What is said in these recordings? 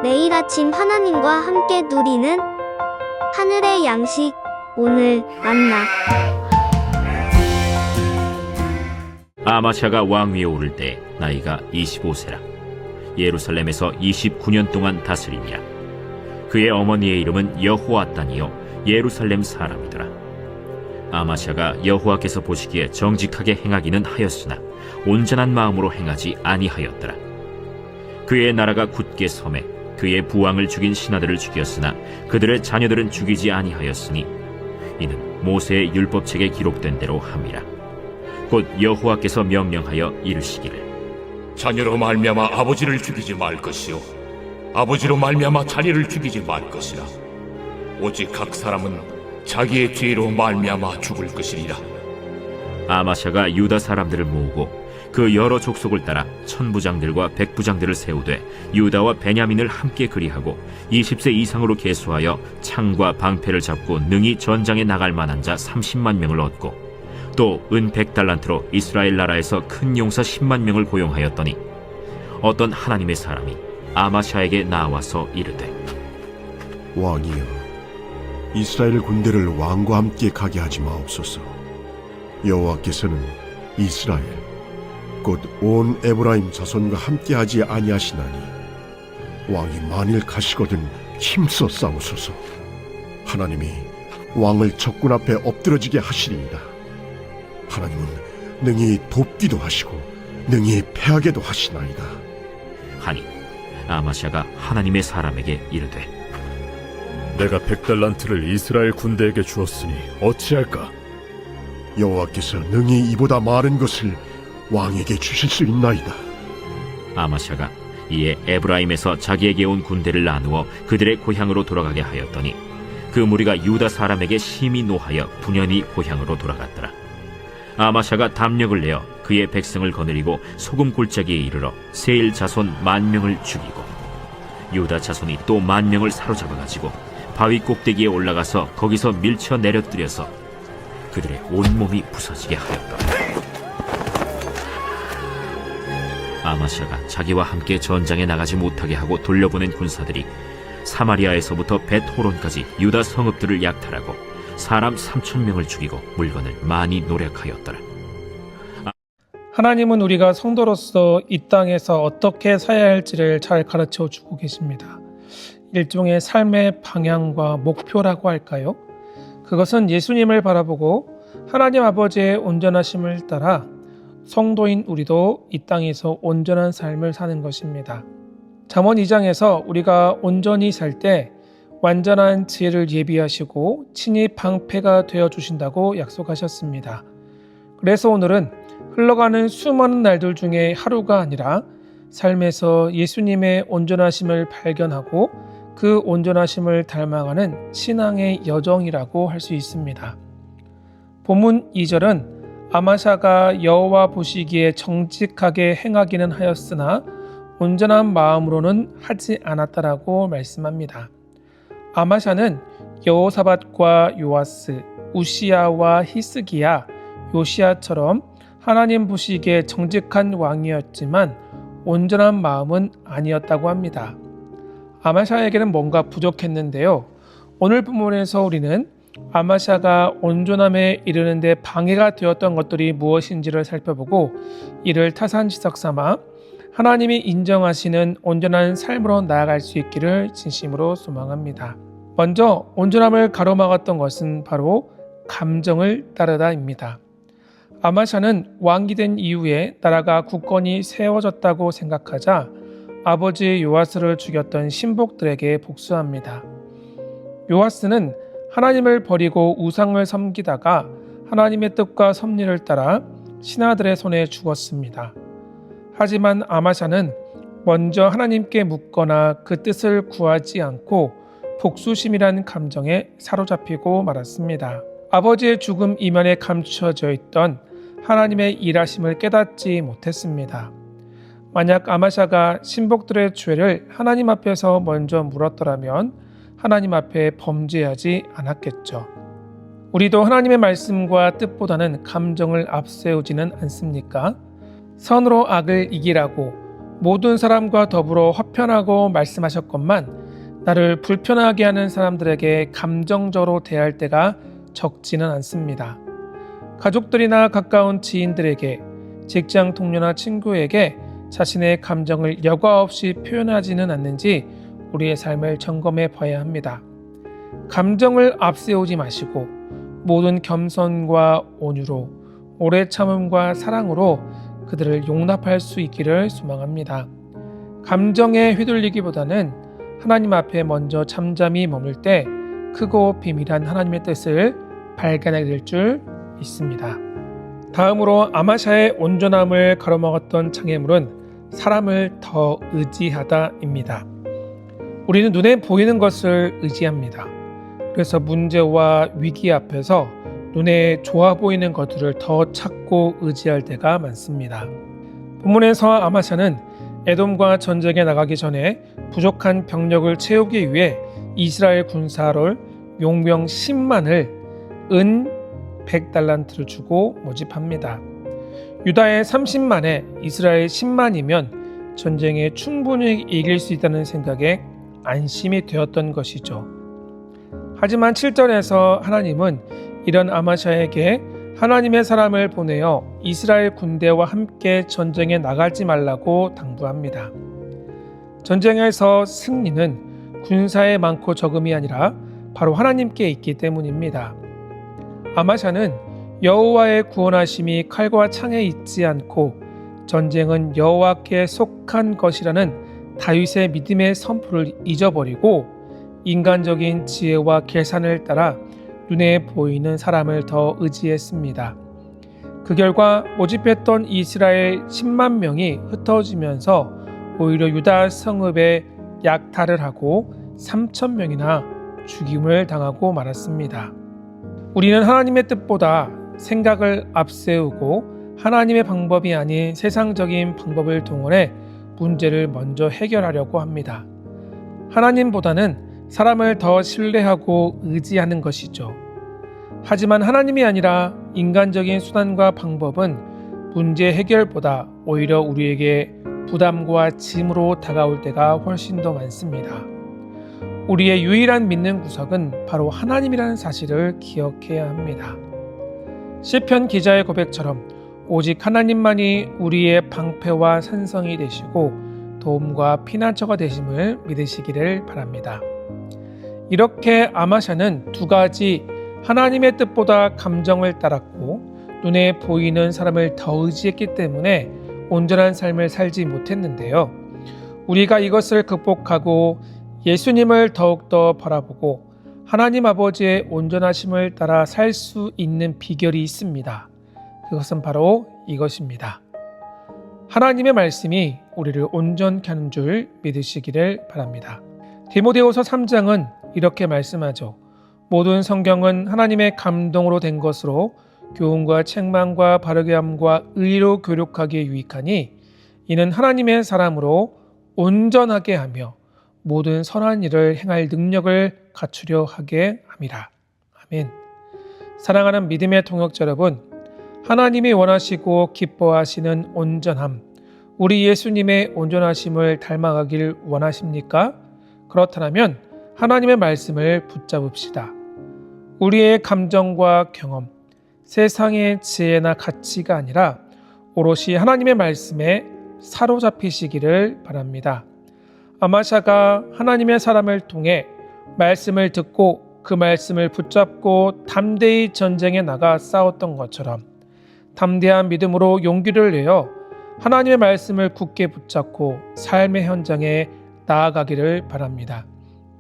매일 아침 하나님과 함께 누리는 하늘의 양식, 오늘 만나. 아마샤가 왕위에 오를 때 나이가 25세라. 예루살렘에서 29년 동안 다스리니라. 그의 어머니의 이름은 여호아단이요 예루살렘 사람이더라. 아마샤가 여호와께서 보시기에 정직하게 행하기는 하였으나 온전한 마음으로 행하지 아니하였더라. 그의 나라가 굳게 섬에 그의 부왕을 죽인 신하들을 죽였으나 그들의 자녀들은 죽이지 아니하였으니 이는 모세의 율법책에 기록된 대로 함이라. 곧 여호와께서 명령하여 이르시기를 자녀로 말미암아 아버지를 죽이지 말 것이요 아버지로 말미암아 자녀를 죽이지 말 것이라. 오직 각 사람은 자기의 죄로 말미암아 죽을 것이리라. 아마샤가 유다 사람들을 모으고 그 여러 족속을 따라 천부장들과 백부장들을 세우되 유다와 베냐민을 함께 그리하고 20세 이상으로 계수하여 창과 방패를 잡고 능히 전장에 나갈 만한 자 30만 명을 얻고 또 은 100달란트로 이스라엘 나라에서 큰 용사 10만 명을 고용하였더니 어떤 하나님의 사람이 아마샤에게 나와서 이르되 왕이여, 이스라엘 군대를 왕과 함께 가게 하지 마옵소서. 여호와께서는 이스라엘 곧 온 에브라임 자손과 함께 하지 아니하시나니 왕이 만일 가시거든 힘써 싸우소서. 하나님이 왕을 적군 앞에 엎드러지게 하시리이다. 하나님은 능히 돕기도 하시고 능히 패하게도 하시나이다. 하니 아마샤가 하나님의 사람에게 이르되 내가 100달란트를 이스라엘 군대에게 주었으니 어찌할까? 여호와께서 능히 이보다 많은 것을 왕에게 주실 수 있나이다. 아마샤가 이에 에브라임에서 자기에게 온 군대를 나누어 그들의 고향으로 돌아가게 하였더니 그 무리가 유다 사람에게 심히 노하여 분연히 고향으로 돌아갔더라. 아마샤가 담력을 내어 그의 백성을 거느리고 소금 골짜기에 이르러 세일 자손 10,000명을 죽이고 유다 자손이 또 10,000명을 사로잡아가지고 바위 꼭대기에 올라가서 거기서 밀쳐 내려뜨려서 그들의 온몸이 부서지게 하였더라. 아마샤가 자기와 함께 전장에 나가지 못하게 하고 돌려보낸 군사들이 사마리아에서부터 벳호론까지 유다 성읍들을 약탈하고 사람 3,000명을 죽이고 물건을 많이 노력하였더라. 하나님은 우리가 성도로서 이 땅에서 어떻게 살아야 할지를 잘 가르쳐 주고 계십니다. 일종의 삶의 방향과 목표라고 할까요? 그것은 예수님을 바라보고 하나님 아버지의 온전하심을 따라 성도인 우리도 이 땅에서 온전한 삶을 사는 것입니다. 잠언 2장에서 우리가 온전히 살 때 완전한 지혜를 예비하시고 친히 방패가 되어 주신다고 약속하셨습니다. 그래서 오늘은 흘러가는 수많은 날들 중에 하루가 아니라 삶에서 예수님의 온전하심을 발견하고 그 온전하심을 닮아가는 신앙의 여정이라고 할 수 있습니다. 본문 2절은 아마샤가 여호와 보시기에 정직하게 행하기는 하였으나 온전한 마음으로는 하지 않았다라고 말씀합니다. 아마샤는 여호사밧과 요아스, 우시야와 히스기야, 요시야처럼 하나님 보시기에 정직한 왕이었지만 온전한 마음은 아니었다고 합니다. 아마샤에게는 뭔가 부족했는데요. 오늘 본문에서 우리는 아마샤가 온전함에 이르는데 방해가 되었던 것들이 무엇인지를 살펴보고 이를 타산지석 삼아 하나님이 인정하시는 온전한 삶으로 나아갈 수 있기를 진심으로 소망합니다. 먼저 온전함을 가로막았던 것은 바로 감정을 따르다입니다. 아마샤는 왕이 된 이후에 나라가 굳건히 세워졌다고 생각하자 아버지 요아스를 죽였던 신복들에게 복수합니다. 요아스는 하나님을 버리고 우상을 섬기다가 하나님의 뜻과 섭리를 따라 신하들의 손에 죽었습니다. 하지만 아마샤는 먼저 하나님께 묻거나 그 뜻을 구하지 않고 복수심이라는 감정에 사로잡히고 말았습니다. 아버지의 죽음 이면에 감춰져 있던 하나님의 일하심을 깨닫지 못했습니다. 만약 아마샤가 신복들의 죄를 하나님 앞에서 먼저 물었더라면 하나님 앞에 범죄하지 않았겠죠. 우리도 하나님의 말씀과 뜻보다는 감정을 앞세우지는 않습니까? 선으로 악을 이기라고 모든 사람과 더불어 화평하고 말씀하셨건만 나를 불편하게 하는 사람들에게 감정적으로 대할 때가 적지는 않습니다. 가족들이나 가까운 지인들에게, 직장 동료나 친구에게 자신의 감정을 여과 없이 표현하지는 않는지 우리의 삶을 점검해 봐야 합니다. 감정을 앞세우지 마시고 모든 겸손과 온유로, 오래 참음과 사랑으로 그들을 용납할 수 있기를 소망합니다. 감정에 휘둘리기보다는 하나님 앞에 먼저 잠잠히 머물 때 크고 비밀한 하나님의 뜻을 발견하게 될 줄 믿습니다. 다음으로 아마샤의 온전함을 가로막았던 장애물은 사람을 더 의지하다입니다. 우리는 눈에 보이는 것을 의지합니다. 그래서 문제와 위기 앞에서 눈에 좋아 보이는 것들을 더 찾고 의지할 때가 많습니다. 본문에서 아마샤는 에돔과 전쟁에 나가기 전에 부족한 병력을 채우기 위해 이스라엘 군사를 용병 10만을 은 100달란트를 주고 모집합니다. 유다의 30만에 이스라엘 10만이면 전쟁에 충분히 이길 수 있다는 생각에 안심이 되었던 것이죠. 하지만 7절에서 하나님은 이런 아마샤에게 하나님의 사람을 보내어 이스라엘 군대와 함께 전쟁에 나가지 말라고 당부합니다. 전쟁에서 승리는 군사의 많고 적음이 아니라 바로 하나님께 있기 때문입니다. 아마샤는 여호와의 구원하심이 칼과 창에 있지 않고 전쟁은 여호와께 속한 것이라는 다윗의 믿음의 선포를 잊어버리고 인간적인 지혜와 계산을 따라 눈에 보이는 사람을 더 의지했습니다. 그 결과 모집했던 이스라엘 10만 명이 흩어지면서 오히려 유다 성읍에 약탈을 하고 3천 명이나 죽임을 당하고 말았습니다. 우리는 하나님의 뜻보다 생각을 앞세우고 하나님의 방법이 아닌 세상적인 방법을 동원해 문제를 먼저 해결하려고 합니다. 하나님보다는 사람을 더 신뢰하고 의지하는 것이죠. 하지만 하나님이 아니라 인간적인 수단과 방법은 문제 해결보다 오히려 우리에게 부담과 짐으로 다가올 때가 훨씬 더 많습니다. 우리의 유일한 믿는 구석은 바로 하나님이라는 사실을 기억해야 합니다. 시편 기자의 고백처럼 오직 하나님만이 우리의 방패와 산성이 되시고 도움과 피난처가 되심을 믿으시기를 바랍니다. 이렇게 아마샤는 두 가지 하나님의 뜻보다 감정을 따랐고 눈에 보이는 사람을 더 의지했기 때문에 온전한 삶을 살지 못했는데요. 우리가 이것을 극복하고 예수님을 더욱더 바라보고 하나님 아버지의 온전하심을 따라 살 수 있는 비결이 있습니다. 그것은 바로 이것입니다. 하나님의 말씀이 우리를 온전케 하는 줄 믿으시기를 바랍니다. 디모데후서 3장은 이렇게 말씀하죠. 모든 성경은 하나님의 감동으로 된 것으로 교훈과 책망과 바르게 함과 의로 교육하기에 유익하니 이는 하나님의 사람으로 온전하게 하며 모든 선한 일을 행할 능력을 갖추려 하게 함이라. 아멘. 사랑하는 믿음의 동역자 여러분, 하나님이 원하시고 기뻐하시는 온전함, 우리 예수님의 온전하심을 닮아가길 원하십니까? 그렇다면 하나님의 말씀을 붙잡읍시다. 우리의 감정과 경험, 세상의 지혜나 가치가 아니라 오롯이 하나님의 말씀에 사로잡히시기를 바랍니다. 아마샤가 하나님의 사람을 통해 말씀을 듣고 그 말씀을 붙잡고 담대히 전쟁에 나가 싸웠던 것처럼 담대한 믿음으로 용기를 내어 하나님의 말씀을 굳게 붙잡고 삶의 현장에 나아가기를 바랍니다.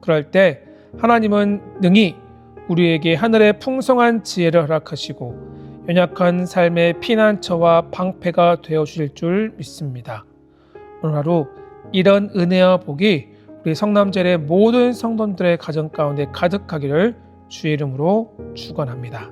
그럴 때 하나님은 능히 우리에게 하늘의 풍성한 지혜를 허락하시고 연약한 삶의 피난처와 방패가 되어주실 줄 믿습니다. 오늘 하루 이런 은혜와 복이 우리 성남제일의 모든 성도들의 가정 가운데 가득하기를 주의 이름으로 축원합니다.